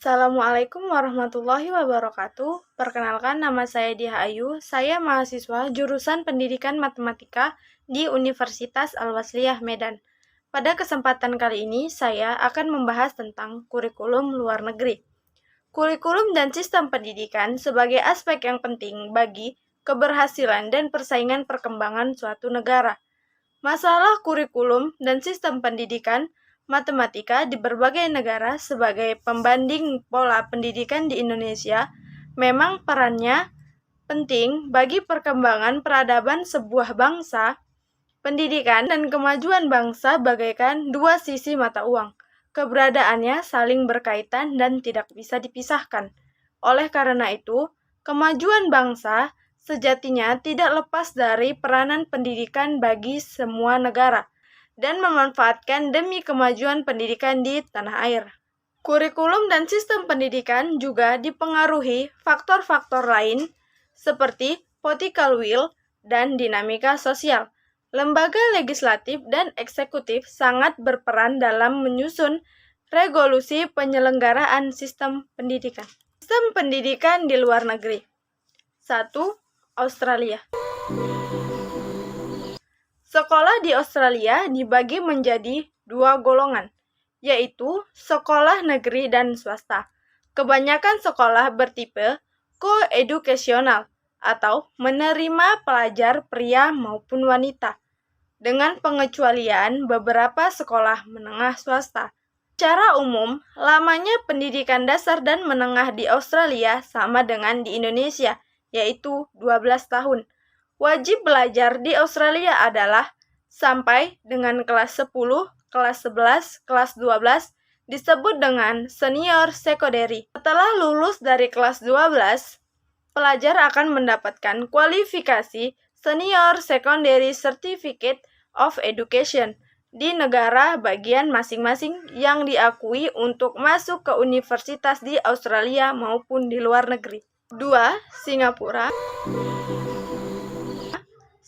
Assalamualaikum warahmatullahi wabarakatuh. Perkenalkan, nama saya Diah Ayu. Saya mahasiswa jurusan Pendidikan Matematika di Universitas Al-Wasliyah Medan. Pada kesempatan kali ini, saya akan membahas tentang kurikulum luar negeri. Kurikulum dan sistem pendidikan sebagai aspek yang penting bagi keberhasilan dan persaingan perkembangan suatu negara. Masalah kurikulum dan sistem pendidikan matematika di berbagai negara sebagai pembanding pola pendidikan di Indonesia memang perannya penting bagi perkembangan peradaban sebuah bangsa. Pendidikan dan kemajuan bangsa bagaikan dua sisi mata uang. Keberadaannya saling berkaitan dan tidak bisa dipisahkan. Oleh karena itu, kemajuan bangsa sejatinya tidak lepas dari peranan pendidikan bagi semua negara dan memanfaatkan demi kemajuan pendidikan di tanah air. Kurikulum dan sistem pendidikan juga dipengaruhi faktor-faktor lain seperti political will dan dinamika sosial. Lembaga legislatif dan eksekutif sangat berperan dalam menyusun regulasi penyelenggaraan sistem pendidikan. Sistem pendidikan di luar negeri. 1. Australia. Sekolah di Australia dibagi menjadi dua golongan, yaitu sekolah negeri dan swasta. Kebanyakan sekolah bertipe co-educational atau menerima pelajar pria maupun wanita, dengan pengecualian beberapa sekolah menengah swasta. Secara umum, lamanya pendidikan dasar dan menengah di Australia sama dengan di Indonesia, yaitu 12 tahun. Wajib belajar di Australia adalah sampai dengan kelas 10, kelas 11, kelas 12 disebut dengan senior secondary. Setelah lulus dari kelas 12, pelajar akan mendapatkan kualifikasi Senior Secondary Certificate of Education di negara bagian masing-masing yang diakui untuk masuk ke universitas di Australia maupun di luar negeri. 2. Singapura.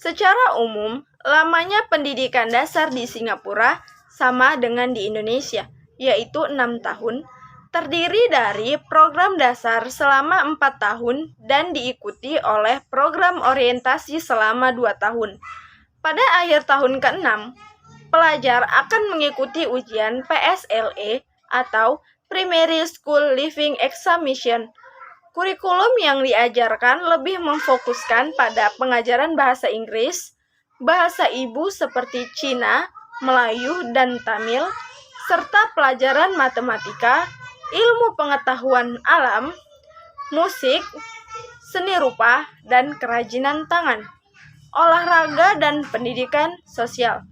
Secara umum, lamanya pendidikan dasar di Singapura sama dengan di Indonesia, yaitu 6 tahun, terdiri dari program dasar selama 4 tahun dan diikuti oleh program orientasi selama 2 tahun. Pada akhir tahun ke-6, pelajar akan mengikuti ujian PSLE atau Primary School Leaving Examination. Kurikulum yang diajarkan lebih memfokuskan pada pengajaran bahasa Inggris, bahasa ibu seperti Cina, Melayu, dan Tamil, serta pelajaran matematika, ilmu pengetahuan alam, musik, seni rupa, dan kerajinan tangan, olahraga, dan pendidikan sosial.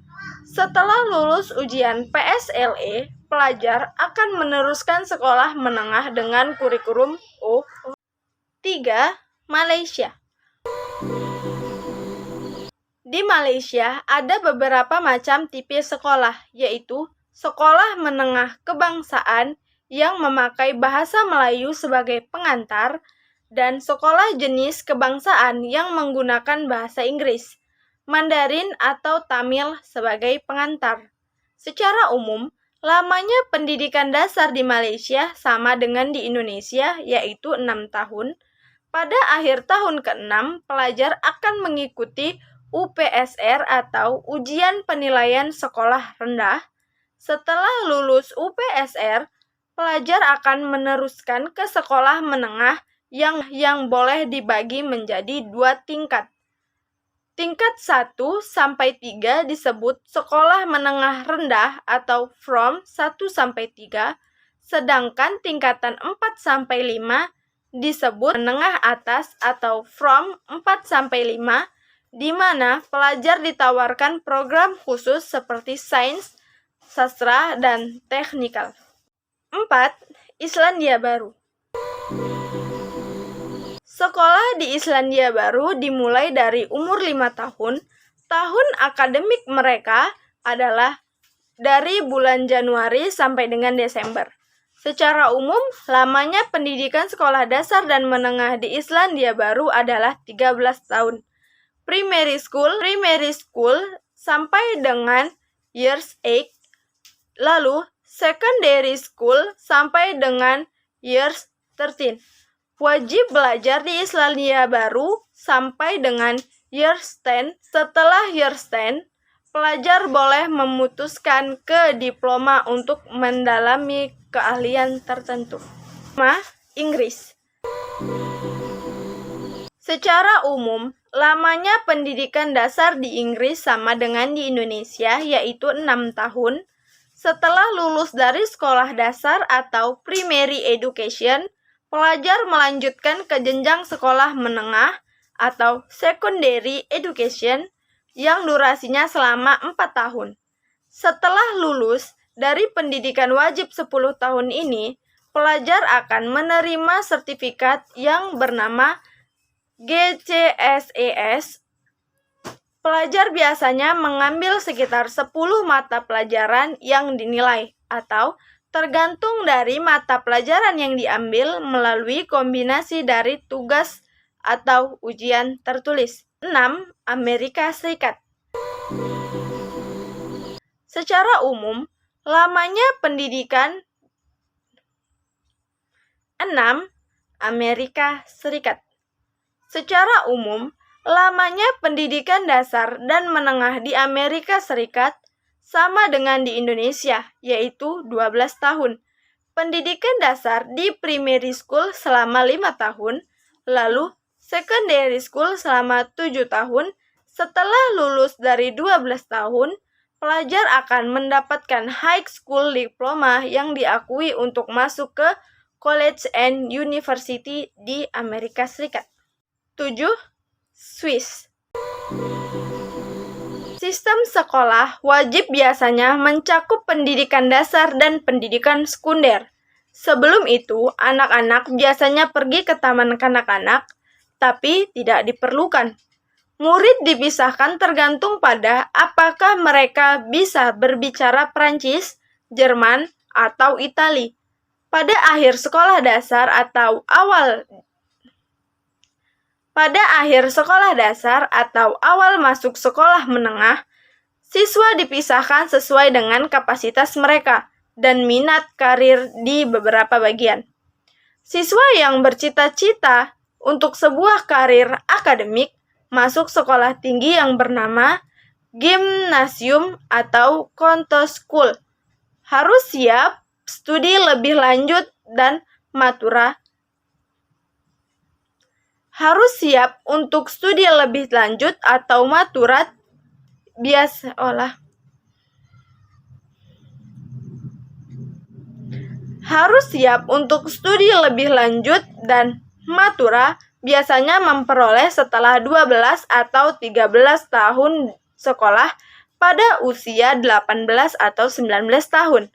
Setelah lulus ujian PSLE, pelajar akan meneruskan sekolah menengah dengan kurikulum U. 3. Malaysia. Di Malaysia ada beberapa macam tipe sekolah, yaitu sekolah menengah kebangsaan yang memakai bahasa Melayu sebagai pengantar, dan sekolah jenis kebangsaan yang menggunakan bahasa Inggris, Mandarin atau Tamil sebagai pengantar. Secara umum, lamanya pendidikan dasar di Malaysia sama dengan di Indonesia, yaitu 6 tahun. Pada akhir tahun ke-6, pelajar akan mengikuti UPSR atau Ujian Penilaian Sekolah Rendah. Setelah lulus UPSR, pelajar akan meneruskan ke sekolah menengah yang boleh dibagi menjadi 2 tingkat. Tingkat 1 sampai 3 disebut sekolah menengah rendah atau from 1 sampai 3, sedangkan tingkatan 4 sampai 5 disebut menengah atas atau from 4 sampai 5, di mana pelajar ditawarkan program khusus seperti sains, sastra, dan teknikal. 4. Islandia Baru. Sekolah di Islandia Baru dimulai dari umur 5 tahun. Tahun akademik mereka adalah dari bulan Januari sampai dengan Desember. Secara umum, lamanya pendidikan sekolah dasar dan menengah di Islandia Baru adalah 13 tahun. Primary school sampai dengan years 8, lalu secondary school sampai dengan Years 13. Wajib belajar di Islandia Baru sampai dengan Years 10. Setelah Years 10, pelajar boleh memutuskan ke diploma untuk mendalami keahlian tertentu. Inggris. Secara umum, lamanya pendidikan dasar di Inggris sama dengan di Indonesia, yaitu 6 tahun. Setelah lulus dari sekolah dasar atau primary education, pelajar melanjutkan ke jenjang sekolah menengah atau secondary education yang durasinya selama 4 tahun. Setelah lulus dari pendidikan wajib 10 tahun ini, pelajar akan menerima sertifikat yang bernama GCSES. Pelajar biasanya mengambil sekitar 10 mata pelajaran yang dinilai atau tergantung dari mata pelajaran yang diambil melalui kombinasi dari tugas atau ujian tertulis. 6. Amerika Serikat. Secara umum, lamanya pendidikan 6. Amerika Serikat. Secara umum, lamanya pendidikan dasar dan menengah di Amerika Serikat sama dengan di Indonesia, yaitu 12 tahun. Pendidikan dasar di primary school selama 5 tahun, lalu secondary school selama 7 tahun. Setelah lulus dari 12 tahun, pelajar akan mendapatkan high school diploma yang diakui untuk masuk ke college and university di Amerika Serikat. 7. Swiss. Sistem sekolah wajib biasanya mencakup pendidikan dasar dan pendidikan sekunder. Sebelum itu, anak-anak biasanya pergi ke taman kanak-kanak, tapi tidak diperlukan. Murid dipisahkan tergantung pada apakah mereka bisa berbicara Prancis, Jerman, atau Itali. Pada akhir sekolah dasar atau awal masuk sekolah menengah, siswa dipisahkan sesuai dengan kapasitas mereka dan minat karir di beberapa bagian. Siswa yang bercita-cita untuk sebuah karir akademik masuk sekolah tinggi yang bernama gymnasium atau Conto School. Harus siap studi lebih lanjut dan matura. Harus siap untuk studi lebih lanjut atau maturat Harus siap untuk studi lebih lanjut dan matura biasanya memperoleh setelah 12 atau 13 tahun sekolah pada usia 18 atau 19 tahun.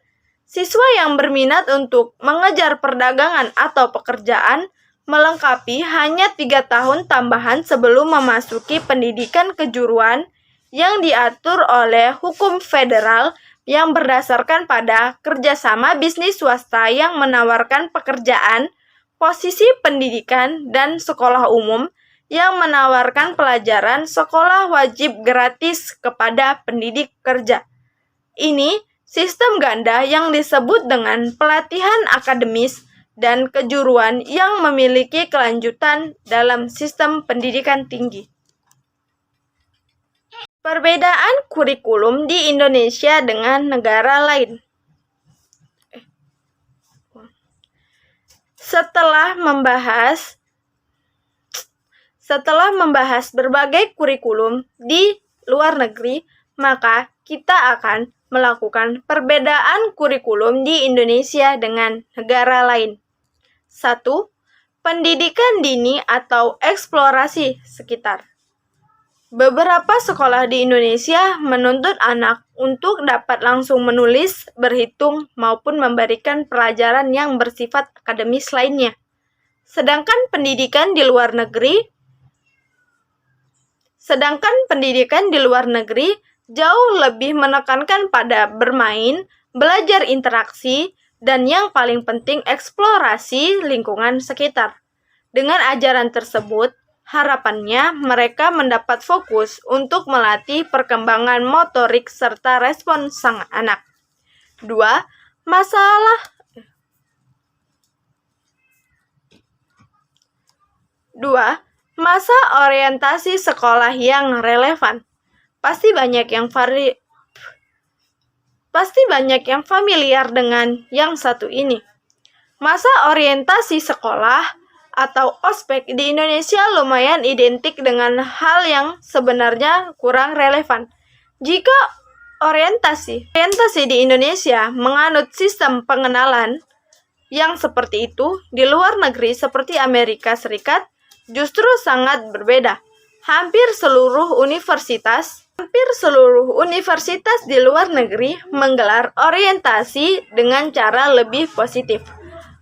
Siswa yang berminat untuk mengejar perdagangan atau pekerjaan melengkapi hanya 3 tahun tambahan sebelum memasuki pendidikan kejuruan yang diatur oleh hukum federal yang berdasarkan pada kerjasama bisnis swasta yang menawarkan pekerjaan, posisi pendidikan, dan sekolah umum yang menawarkan pelajaran sekolah wajib gratis kepada pendidik kerja. Ini sistem ganda yang disebut dengan pelatihan akademis dan kejuruan yang memiliki kelanjutan dalam sistem pendidikan tinggi. Perbedaan kurikulum di Indonesia dengan negara lain. Setelah membahas berbagai kurikulum di luar negeri, maka kita akan melakukan perbedaan kurikulum di Indonesia dengan negara lain. 1. Pendidikan dini atau eksplorasi sekitar. Beberapa sekolah di Indonesia menuntut anak untuk dapat langsung menulis, berhitung, maupun memberikan pelajaran yang bersifat akademis lainnya. Sedangkan pendidikan di luar negeri jauh lebih menekankan pada bermain, belajar interaksi, dan yang paling penting eksplorasi lingkungan sekitar. Dengan ajaran tersebut, harapannya mereka mendapat fokus untuk melatih perkembangan motorik serta respon sang anak. 2. 2. Masa orientasi sekolah yang relevan. Pasti banyak yang familiar dengan yang satu ini. Masa orientasi sekolah atau ospek di Indonesia lumayan identik dengan hal yang sebenarnya kurang relevan. Jika orientasi di Indonesia menganut sistem pengenalan yang seperti itu, di luar negeri seperti Amerika Serikat justru sangat berbeda. Hampir seluruh universitas di luar negeri menggelar orientasi dengan cara lebih positif.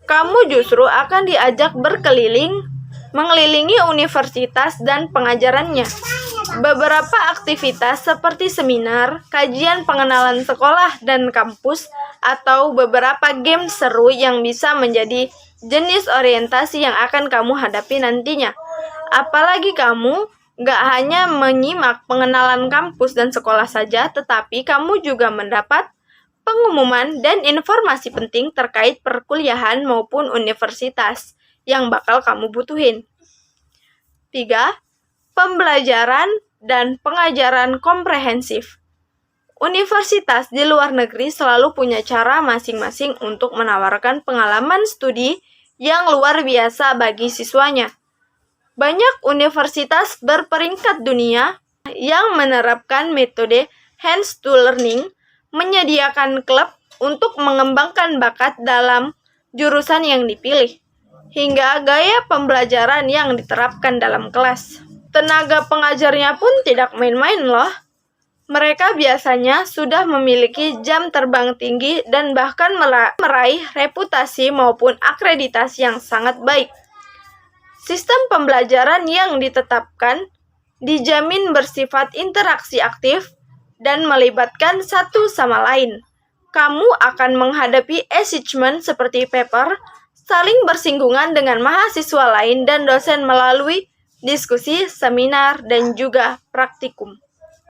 Kamu justru akan diajak mengelilingi universitas dan pengajarannya. Beberapa aktivitas seperti seminar, kajian pengenalan sekolah dan kampus, atau beberapa game seru yang bisa menjadi jenis orientasi yang akan kamu hadapi nantinya. Apalagi kamu gak hanya menyimak pengenalan kampus dan sekolah saja, tetapi kamu juga mendapat pengumuman dan informasi penting terkait perkuliahan maupun universitas yang bakal kamu butuhin. 3. Pembelajaran dan pengajaran komprehensif. Universitas di luar negeri selalu punya cara masing-masing untuk menawarkan pengalaman studi yang luar biasa bagi siswanya. Banyak universitas berperingkat dunia yang menerapkan metode hands to learning, menyediakan klub untuk mengembangkan bakat dalam jurusan yang dipilih, hingga gaya pembelajaran yang diterapkan dalam kelas. Tenaga pengajarnya pun tidak main-main loh. Mereka biasanya sudah memiliki jam terbang tinggi dan bahkan meraih reputasi maupun akreditasi yang sangat baik. Sistem pembelajaran yang ditetapkan dijamin bersifat interaksi aktif dan melibatkan satu sama lain. Kamu akan menghadapi assessment seperti paper, saling bersinggungan dengan mahasiswa lain dan dosen melalui diskusi, seminar, dan juga praktikum.